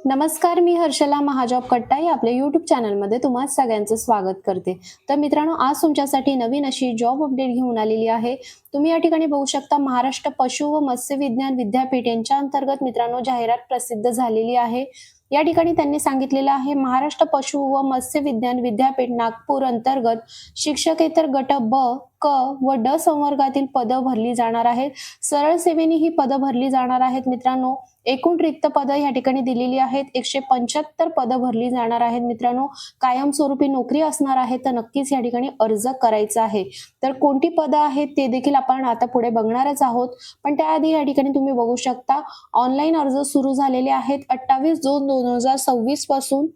नमस्कार, मी हर्षला महाजॉब कट्टा या आपल्या यूट्यूब चॅनलमध्ये तुम्हा सगळ्यांचं स्वागत करते. तर मित्रांनो, आज तुमच्यासाठी नवीन अशी जॉब अपडेट घेऊन आलेली आहे. तुम्ही या ठिकाणी बघू शकता, महाराष्ट्र पशु व मत्स्य विज्ञान विद्यापीठ यांच्या अंतर्गत मित्रांनो जाहिरात प्रसिद्ध झालेली आहे. या ठिकाणी त्यांनी सांगितलेलं आहे, महाराष्ट्र पशु व मत्स्य विज्ञान विद्यापीठ नागपूर अंतर्गत शिक्षकेतर गट ब, क व ड संवर्गातील पदं भरली जाणार आहेत. सरळ सेवेने ही पदं भरली जाणार आहेत. मित्रांनो, एकूण रिक्त पदं या ठिकाणी दिलेली आहेत. 175 पदं भरली जाणार आहेत. मित्रांनो, कायमस्वरूपी नोकरी असणार आहे, तर नक्कीच या ठिकाणी अर्ज करायचा आहे. तर कोणती पदं आहेत ते देखील आपण आता पुढे बघणारच आहोत. पण त्याआधी या ठिकाणी तुम्ही बघू शकता, ऑनलाईन अर्ज सुरू झालेले आहेत. 28 जून 2026 पासून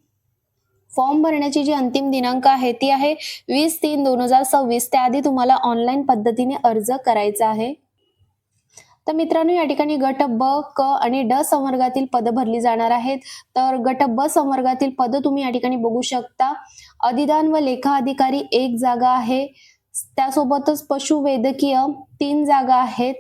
फॉर्म भरण्याची जी अंतिम दिनांक आहे ती आहे 20/3/2026. त्याआधी तुम्हाला ऑनलाईन पद्धतीने अर्ज करायचा आहे. तर मित्रांनो, या ठिकाणी गट ब, क आणि ड संवर्गातील पदं भरली जाणार आहेत. तर गट ब संवर्गातील पदं तुम्ही या ठिकाणी बघू शकता. अधिदान व लेखा अधिकारी 1 जागा आहे. त्यासोबतच पशुवैद्यकीय 3 जागा आहेत.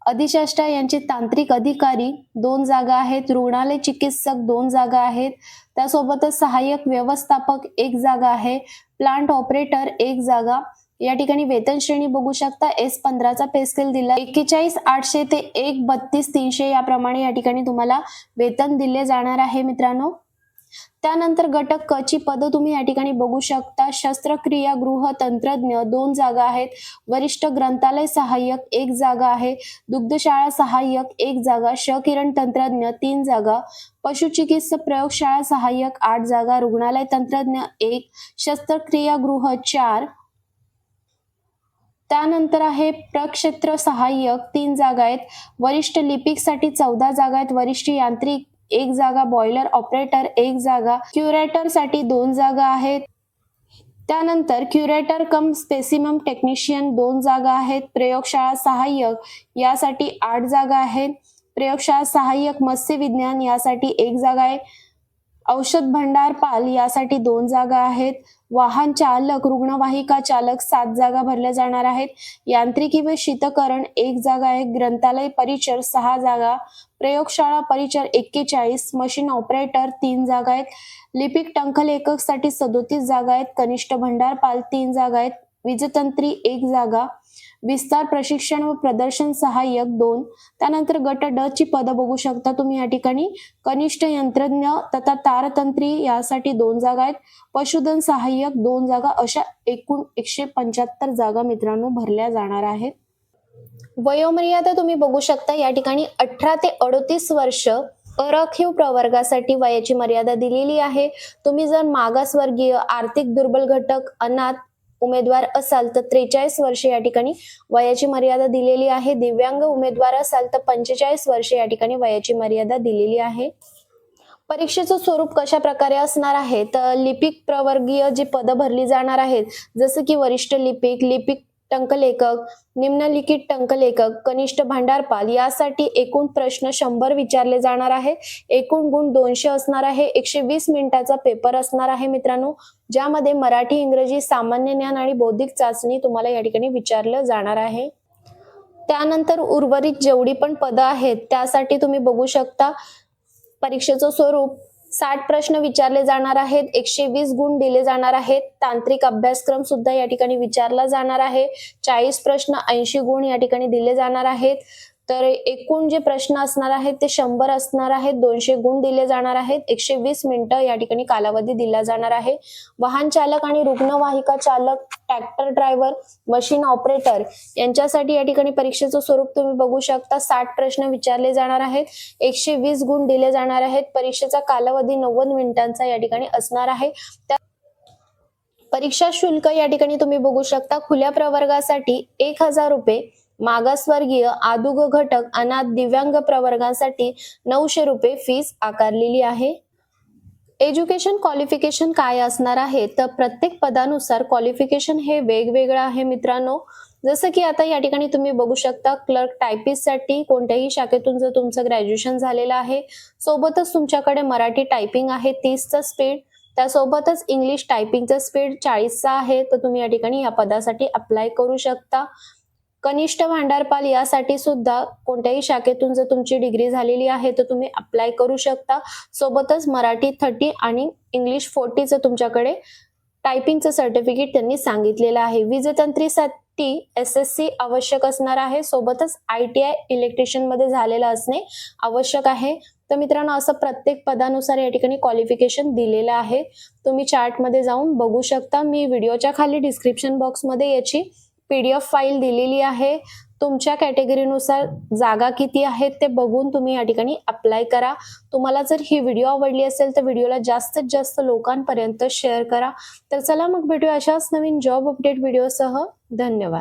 अधिष्ठाता यांचे तांत्रिक अधिकारी 2 जागा आहेत. रुग्णालय चिकित्सक 2 जागा आहेत. त्यासोबतच सहाय्यक व्यवस्थापक 1 जागा आहे. प्लांट ऑपरेटर 1 जागा. या ठिकाणी वेतन श्रेणी बघू शकता. S15 चा पे स्केल दिला 41,800 ते 1,32,300 याप्रमाणे या ठिकाणी तुम्हाला वेतन दिले जाणार आहे मित्रांनो. त्यानंतर गट क ची पदं तुम्ही या ठिकाणी बघू शकता. शस्त्रक्रिया गृह तंत्रज्ञ 2 जागा आहेत. वरिष्ठ ग्रंथालय सहाय्यक 1 जागा आहे. दुग्धशाळा सहाय्यक 1 जागा. क्षकिरण तंत्रज्ञ 3 जागा. पशुचिकित्सक प्रयोगशाळा सहाय्यक 8 जागा. रुग्णालय तंत्रज्ञ 1. शस्त्रक्रिया गृह 4. त्यानंतर आहे प्रक्षेत्र सहाय्यक 3 जागा आहेत. वरिष्ठ लिपिकसाठी 14 जागा आहेत. वरिष्ठ यांत्रिक 1 जागा. बॉयलर ऑपरेटर 1 जागा. क्युरेटर साठी 2 जागा आहेत. त्यानंतर क्युरेटर कम स्पेसिमम टेक्निशियन 2 जागा आहेत. प्रयोगशाळा सहाय्यक यासाठी 8 जागा आहेत. प्रयोगशाळा सहाय्यक मत्स्य विज्ञान यासाठी 1 जागा आहे. औषध भंडारपाल यासाठी 2 जागा आहेत. वाहन चालक रुग्णवाहिका चालक 7 जागा भरल्या जाणार आहेत. यांत्रिकी व शीतकरण 1 जागा आहे. ग्रंथालय परिचर 6 जागा. प्रयोगशाळा परिचर 41. मशीन ऑपरेटर 3 जागा आहेत. लिपिक टंकलेखक साठी 37 जागा आहेत. कनिष्ठ भंडारपाल 3 जागा आहेत. वीजतंत्री 1 जागा. विस्तार प्रशिक्षण व प्रदर्शन सहाय्यक 2. त्यानंतर गट ड ची पदं बघू शकता तुम्ही या ठिकाणी. कनिष्ठ यंत्रज्ञ तथा तारतंत्री यासाठी 2 जागा आहेत. पशुधन सहाय्यक 2 जागा. अशा एकूण 175 जागा मित्रांनो भरल्या जाणार आहेत. वयोमर्यादा तुम्ही बघू शकता. या ठिकाणी 18 ते 38 वर्ष अराखीव प्रवर्गासाठी वयाची मर्यादा दिलेली आहे. तुम्ही जर मागासवर्गीय, आर्थिक दुर्बल घटक, अनाथ उमेदवार असाल तर 43 वर्षे या ठिकाणी वयाची मर्यादा दिलेली आहे. दिव्यांग उमेदवार असाल तर 45 वर्षे या ठिकाणी वयाची मर्यादा दिलेली आहे. परीक्षेचं स्वरूप कशा प्रकारे असणार आहे, तर लिपिक प्रवर्गीय जी पदं भरली जाणार आहेत, जसं की वरिष्ठ लिपिक, लिपिक टंकलेखक, निम्नलिखित टंकलेखक, कनिष्ठ भांडारपाल यासाठी एकूण प्रश्न 100 विचारले जाणार आहे. एकूण गुण 200 असणार आहे. 120 मिनिटाचा पेपर असणार आहे मित्रांनो, ज्यामध्ये मराठी, इंग्रजी, सामान्य ज्ञान आणि बौद्धिक चाचणी तुम्हाला या ठिकाणी विचारलं जाणार आहे. त्यानंतर उर्वरित जेवढी पण पदं आहेत त्यासाठी तुम्ही बघू शकता, परीक्षेचं स्वरूप 60 प्रश्न विचारले जाणार आहेत. 120 गुण दिले जाणार आहेत. तांत्रिक अभ्यासक्रम सुद्धा या ठिकाणी विचारला जाणार आहे. 40 प्रश्न 80 गुण या ठिकाणी दिले जाणार आहेत. तर एकूण जे प्रश्न असणार आहेत ते 100 असणार आहेत. 200 गुण दिले जाणार आहेत. 120 मिनिटं या ठिकाणी कालावधी दिला जाणार आहे. वाहन चालक आणि रुग्णवाहिका चालक, ट्रॅक्टर ड्रायव्हर, मशीन ऑपरेटर यांच्यासाठी या ठिकाणी परीक्षेचं स्वरूप तुम्ही बघू शकता. 60 प्रश्न विचारले जाणार आहेत. 120 गुण दिले जाणार आहेत. परीक्षेचा कालावधी 90 मिनिटांचा या ठिकाणी असणार आहे. परीक्षा शुल्क या ठिकाणी तुम्ही बघू शकता. खुल्या प्रवर्गासाठी 1000 रुपये. मागासवर्गीय, आदुग घटक, अनाथ, दिव्यांग प्रवर्गासाठी 900 रुपये फीस आकारलेली आहे. एज्युकेशन क्वालिफिकेशन काय असणार आहे, तर प्रत्येक पदानुसार क्वालिफिकेशन हे वेगवेगळं आहे मित्रांनो. जसं की आता या ठिकाणी तुम्ही बघू शकता, क्लर्क टायपिस्ट साठी कोणत्याही शाखेतून जर तुमचं ग्रॅज्युएशन झालेलं आहे, सोबतच तुमच्याकडे मराठी टायपिंग आहे 30चा स्पीड, त्यासोबतच इंग्लिश टायपिंगचा स्पीड 40चा आहे, तर तुम्ही या ठिकाणी या पदासाठी अप्लाय करू शकता. कनिष्ठ भांडारपाल यासाठी सुद्धा कोणत्याही शाखेतून जर तुमची डिग्री झालेली आहे तर तुम्ही अप्लाय करू शकता. सोबतच मराठी 30 आणि इंग्लिश 40चं तुमच्याकडे टायपिंगचं सर्टिफिकेट त्यांनी सांगितलेलं आहे. वीजतंत्रीसाठी SSC आवश्यक असणार आहे. सोबतच ITI इलेक्ट्रिशियन मध्ये झालेलं असणे आवश्यक आहे. तर मित्रांनो, असं प्रत्येक पदानुसार या ठिकाणी क्वालिफिकेशन दिलेलं आहे. तुम्ही चार्टमध्ये जाऊन बघू शकता. मी व्हिडिओच्या खाली डिस्क्रिप्शन बॉक्समध्ये याची PDF फाईल दिलेली आहे. तुमच्या कॅटेगरीनुसार जागा किती आहेत ते बघून तुम्ही या ठिकाणी अप्लाय करा. तुम्हाला जर ही व्हिडिओ आवडली असेल तर व्हिडिओला जास्तीत जास्त लोकांपर्यंत शेअर करा. तर चला मग भेटूया अशाच नवीन जॉब अपडेट व्हिडिओसह. धन्यवाद.